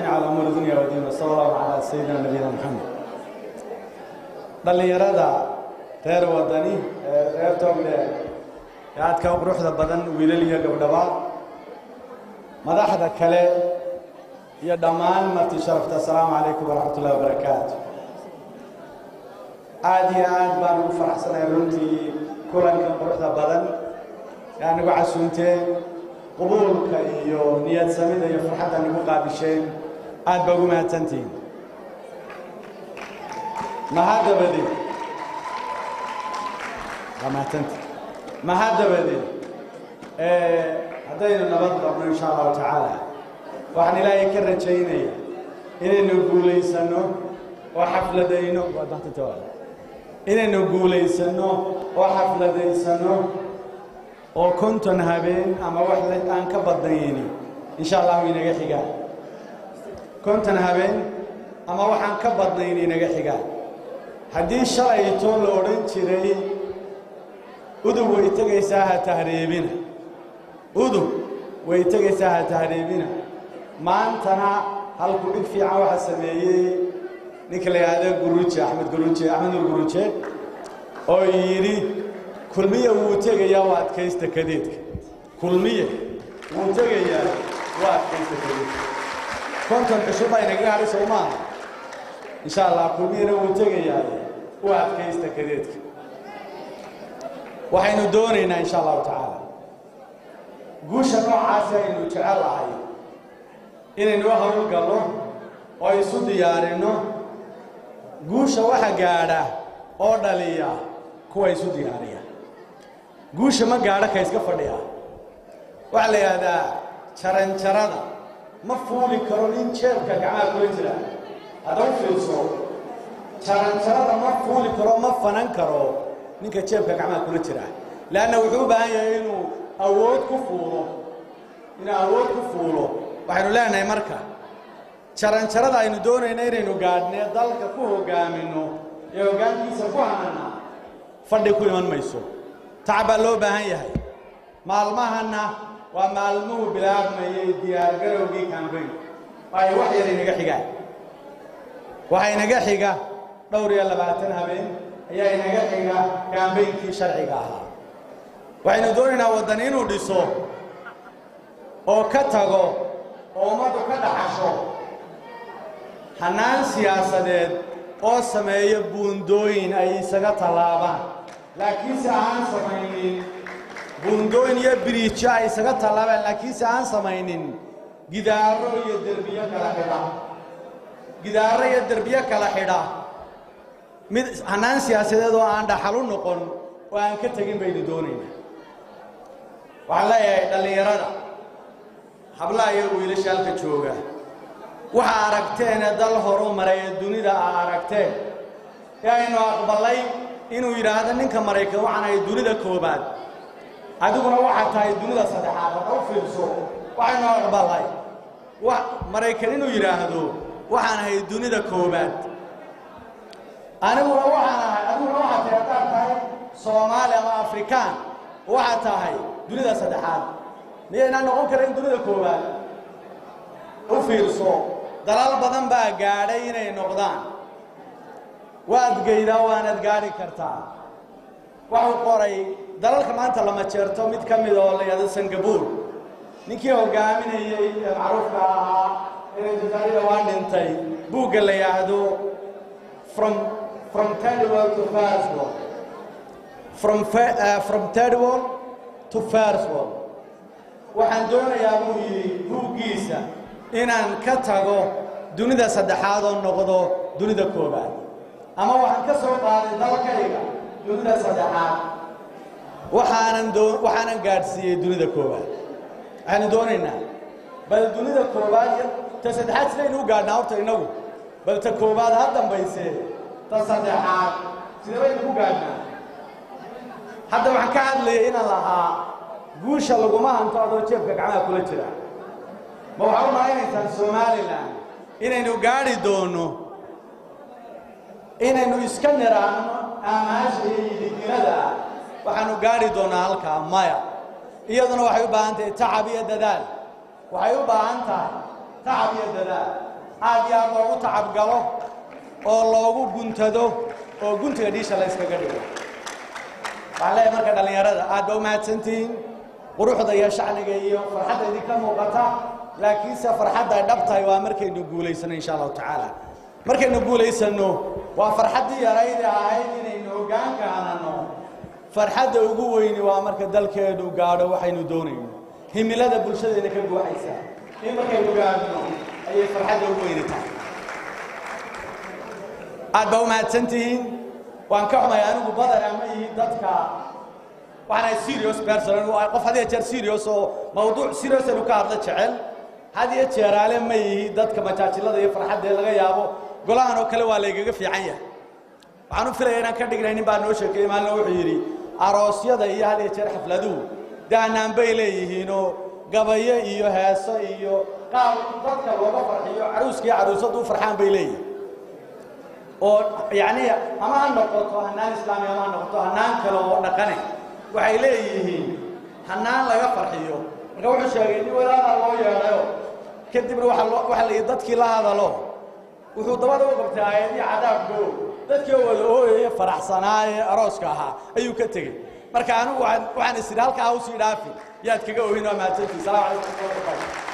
جميع الأمور الدنيا والدين وصلى الله على سيدنا نبينا محمد. دلني يرادا غير وطني غير تومله ياد كوب روح بدن ويلليه قبضبا مدحدا كله يا دمان مرتي شرفت السلام عليكم ورحمة الله وبركاته. عادي عاد بانو فرح سنة رنتي كلن كم روح بدن يعني بعسونتين قبولك iyo niyad samida iyo farxadda nagu qaabisheen aad baa ugu mahadsantiin mahadabadi haddaynu nabad qabno insha allahu tacaala waxaan ilaahay ka rajaynaya inaynu guulaysano oo xafladayno oo konton habeen ama wax aan ka badnayni insha Allah inaga xiga konton habeen ama waxaan ka badnayni inaga xiga hadii shalayto la oran jiray udug way tagaysaa ha tahriibina maantana halku dhig fiican waxa sameeyay ninka la yiraahdo Axmed Guruuje oo yiri kulmiye wuu tagayaa waa adkaysta kadeedka konton cusub ay naga gaari Soomaa insha Allah kulmiye wuu tagayaa waa adkaysta kadeedka waxaynu doonaynaa insha Allah taala guusha noocaas aynu jecelahay inaynu hawl galno oo isu diyaarino guusha waxa gaadha oo dhaliya kuwa isu diyaariya guusha ma gaadha ka iska fadhiya waxa la yiraahdaa jaranjarada ma fuuli karo in jeebka gacmaha kula jira haddii fiirso jaranjarada ma fuuli karo ma fanan karo ninka jeebka gacmaha kula jira laana wuxuu u baahan yahay inuu awood ku fuulo waxaanu leenahay marka jaranjarada aynu doonayna inaynu gaadhne dalka ku hogaamino ee hogaankiisa ku hanana fadhi ku iman mayso تعب لو بهاي مالمهنا ومالمو بلاد ما يديار جروجي كامبين أي واحد يرينا حجة دوري الله بعتنا بين هي يرينا حجة كامبين في شرعها وين دورنا ودنين وديسو أو كتاغو أو ما تكذا حشو حنان سياسة أو سماي بوندوين أي سجى طلابا لكن سأان سماينين بندوين يبريتشا يسقط طلبة لكن سأان سماينين جدارو يدربيا كلا حدا من هنان سياسة ده عند حلول نقول وأن كتجين بين دونين وعلى اللي يرانا حبلا يروي لشال كتشوجا وحركتين دل هرو مري الدنيا ده حركتين يعني إنه أقبلي inuu yiraahdo ninka Mareykan waxaan ay dunida koobaad adiguna waxa tahay dunida saddexaad oo fiirso waxaan aqbalay wax Mareykan inuu yiraahdo waxaan ay dunida koobaad aniguna waxa tahay Soomaali ama Afrikaan waxa tahay dunida saddexaad miyayna noqon karin dunida koobaad oo fiirso dalal badan baa gaadhay inay noqdaan وأدقيدا وأنا أدقاري كرتا وهو قري دلالك ما أنت لما تشرتو ميت كميدا ولا يدا سنغافور نيكي هو قامين معروف كها إن جزائر وان انتي بوق اللي يهدو from third world to first world from third world to first world وحندونا يا أبوي بوقيسا إن كتاغو دونيدا سدحادو نقضو دونيدا كوباد أما واحد كسر قاضي ذلك دونيدا سدحاد وحنا قارسي دونيدا كوباد أنا دونينا بل دونيدا كوباد تسدحاد سنين هو قارنا وترينه بل تكوباد هذا بيصير تصدحات سنين هو قارنا حتى مع كعد لي إن الله قوش اللقمة أنت أدور شيء كعنا كل شيء ما هو حرام علينا إنسان سومالي لا إنه قاري دونه إنه يسكنر أماش يديرها وحنو قاري دونا هلك مايا إيضا وحيوبا أنت تعبية دلال وحيوبا أنت تعبية دلال aad iyo aad loogu tacabgalo oo loogu guntado oo guntiga dhiisha la iskaga dhigo waxaan leeyahay marka dhallinyarada aad baa u mahadsantihiin quruxda iyo shacniga iyo farxadda idinka muuqata laakiinse farxadda ay dhab tahay waa markaynu guulaysano insha allahu tacaala markaynu guulaysano waa farxaddii yarayd ee ahayd inaynu hoggaanka hanano farxadda ugu weyni waa marka dalkeenu gaadho waxaynu doonayno himilada bulshadeena ka buuxaysa in markaynu gaadhno ayay farxadda ugu weyni tahay aad baa u mahadsantihiin waan ka xumay anigu badar ama yihiin dadka waxaan serious person qof had iyo jeer serious oo mawduuc serious anu ka hadla jecel had iyo jeer aale ma yihiin dadka majaajilada iyo farxadda laga yaabo golahan oo kale waa laygaga fiican yahay waxaan u filayaa inaan ka dhignay nin baa noo sheekeeyay maalin wuxuu yidhi aroosyada iyo had iyo jeer xafladuhu daanaan bay leeyihiinoo gabayo iyo heeso iyo qaab dadka looga farxiyo caruuska iyo caruusadu u farxaan bay leeyihiin oo yacni ama ha noqoto hanaan islaami ama ha noqoto hanaan kale oo dhaqane waxay leeyihiin hanaan laga farxiyo marka wuxuu sheegay in wadaada loo yeedhayo kadibna waxa la dadkii la hadalo wuxuu dabada u qabtay aayadii cadaabko dadkii wada ooyay faraxsanaaye arooska ahaa ayuu ka tegey marka anigu waxaan isiri halkaa u sii dhaafi yaad kaga oohin waa mahadsantihiin salaamu calaykum